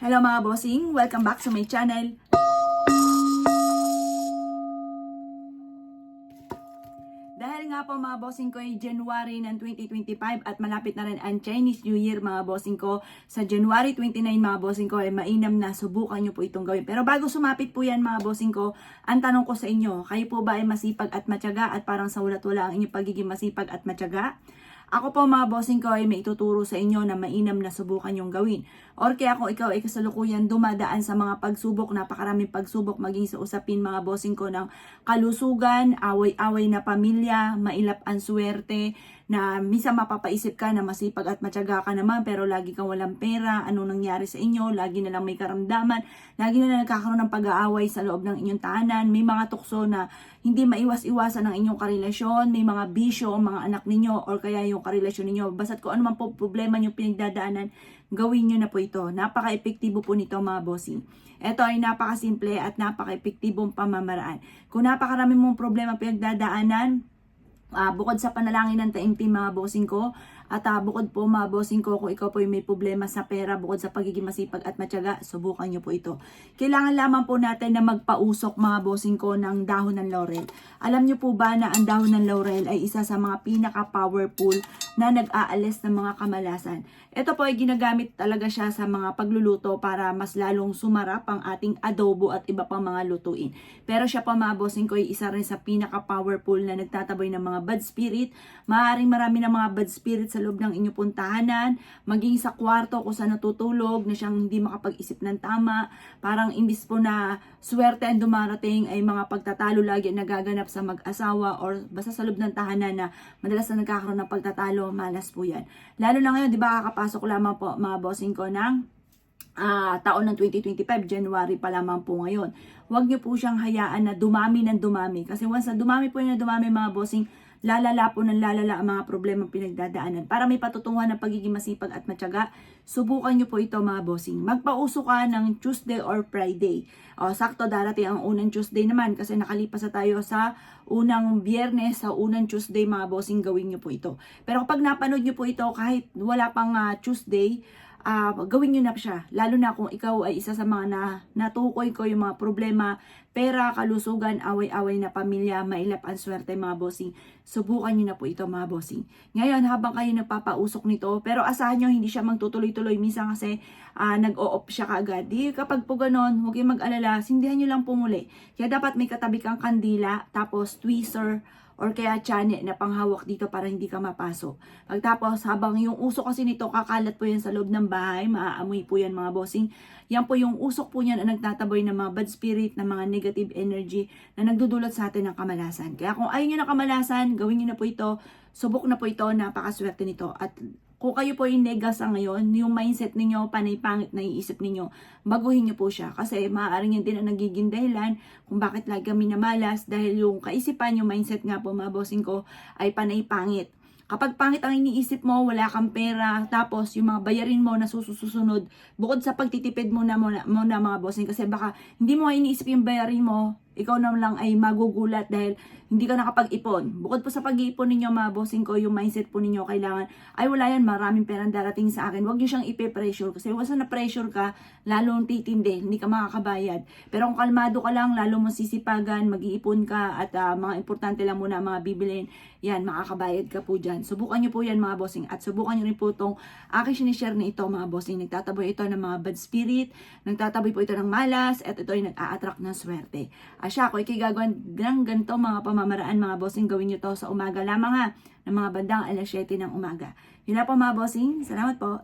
Hello mga bossing! Welcome back sa my channel. Dahil nga po mga bossing ko ay January ng 2025 at malapit na rin ang Chinese New Year mga bossing ko. Sa January 29 mga bossing ko ay mainam na subukan nyo po itong gawin. Pero bago sumapit po yan mga bossing ko, ang tanong ko sa inyo, kayo po ba ay masipag at matyaga at parang sa ulat-wala ang inyong pagiging masipag at matyaga? Ako po mga bossing ko ay may ituturo sa inyo na mainam na subukan yung gawin. Or kaya kung ikaw ay kasalukuyan dumadaan sa mga pagsubok, napakaraming pagsubok maging sa usapin mga bossing ko ng kalusugan, away-away na pamilya, mailap ang swerte, na minsan mapapaisip ka na masipag at matyaga ka naman pero lagi kang walang pera, anong nangyari sa inyo, lagi na lang may karamdaman, lagi na lang nagkakaroon ng pag-aaway sa loob ng inyong tahanan, may mga tukso na hindi maiwas-iwasan ng inyong karelasyon, may mga bisyo ang mga anak ninyo or kaya yung karelasyon ninyo. Basta't kung ano man po problema nyo pinagdadaanan, gawin nyo na po ito. Napaka-epektibo po nito mga bossing. Ito ay napakasimple at napaka-epektibong pamamaraan. Kung napakarami mong problema pinagdadaanan, bukod sa panalangin ng taimtim mga bossing ko, at bukod po mga bossing ko, kung ikaw po may problema sa pera, bukod sa pagiging masipag at matyaga, subukan nyo po ito. Kailangan lamang po natin na magpausok mga bossing ko ng dahon ng laurel. Alam nyo po ba na ang dahon ng laurel ay isa sa mga pinaka-powerful na nag-aalis ng mga kamalasan? Ito po ay ginagamit talaga siya sa mga pagluluto para mas lalong sumarap ang ating adobo at iba pang mga lutuin. Pero siya po mga bossing ko ay isa rin sa pinaka-powerful na nagtataboy ng mga bad spirit. Maaaring marami ng mga bad spirit sa loob ng inyong puntahanan, maging sa kwarto kung saan natutulog, na siyang hindi makapag-isip ng tama. Parang imbis po na swerte ang dumarating ay mga pagtatalo lagi nagaganap sa mag-asawa or basta sa loob ng tahanan na madalas na nagkakaroon ng pagtatalo, malas po yan. Lalo na ngayon, di ba kakapasok lamang po mga bossing ko ng taon ng 2025, January pa lamang po ngayon. Huwag niyo po siyang hayaan na dumami ng dumami. Kasi once na dumami po yung dumami mga bossing, lalala po ng lalala ang mga problema pinagdadaanan. Para may patutunguhan ng pagiging masipag at matyaga, subukan nyo po ito mga bossing. Magpauso ka ng Tuesday or Friday. Sakto darating ang unang Tuesday naman kasi nakalipas na tayo sa unang Biyernes, sa unang Tuesday mga bossing, gawin nyo po ito. Pero kapag napanood nyo po ito kahit wala pang Tuesday, gawin nyo na siya. Lalo na kung ikaw ay isa sa mga natukoy ko yung mga problema, pera, kalusugan, away-away na pamilya, mailap ang swerte mga bossing. Subukan nyo na po ito mga bossing. Ngayon habang kayo nagpapausok nito, pero asahan nyo hindi siya magtutuloy-tuloy. Minsan kasi nag-o-off siya kaagad. Di kapag po ganon, huwag kayong mag-alala, sindihan nyo lang po muli. Kaya dapat may katabi kang kandila, tapos tweezer, or kaya tiyan na panghawak dito para hindi ka mapasok. Pagtapos, habang yung usok kasi nito, kakalat po yan sa loob ng bahay, maaamoy po yan mga bossing. Yan po yung usok po niyan na nagtataboy ng mga bad spirit, ng mga negative energy na nagdudulot sa atin ng kamalasan. Kaya kung ayaw nyo ng kamalasan, gawin nyo na po ito, subok na po ito, napakaswerte nito. At kung kayo po yung nega sa ngayon, yung mindset ninyo, panay pangit na iisip ninyo, baguhin nyo po siya. Kasi maaaring yan din ang nagiging dahilan kung bakit lagi kami namalas dahil yung kaisipan, yung mindset nga po mga bossing ko ay panay pangit. Kapag pangit ang iniisip mo, wala kang pera, tapos yung mga bayarin mo na susunod, bukod sa pagtitipid mo na mga bossing, kasi baka hindi mo iniisip yung bayarin mo, ikaw na lang ay magugulat dahil hindi ka nakapag-ipon. Bukod po sa pag-iipon ninyo mga bossing ko, yung mindset po ninyo kailangan, ay wala yan, maraming perang darating sa akin. Huwag nyo siyang ipe-pressure kasi once na pressure ka, lalong titindi, hindi ka makakabayad. Pero kung kalmado ka lang, lalo mo sisipagan, mag-iipon ka at mga importante lang muna mga bibilin, yan, makakabayad ka po dyan. Subukan nyo po yan mga bossing at subukan nyo rin po itong aking sinishare na ito mga bossing. Nagtataboy ito ng mga bad spirit, nagtataboy po ito ng malas, at ito ay nag-a-attract ng swerte. Siya, ako ikigagawan ng ganito mga pamamaraan mga bossing, gawin nyo to sa umaga lamang ng mga bandang alas 7 ng umaga. Yun na po mga bossing, salamat po.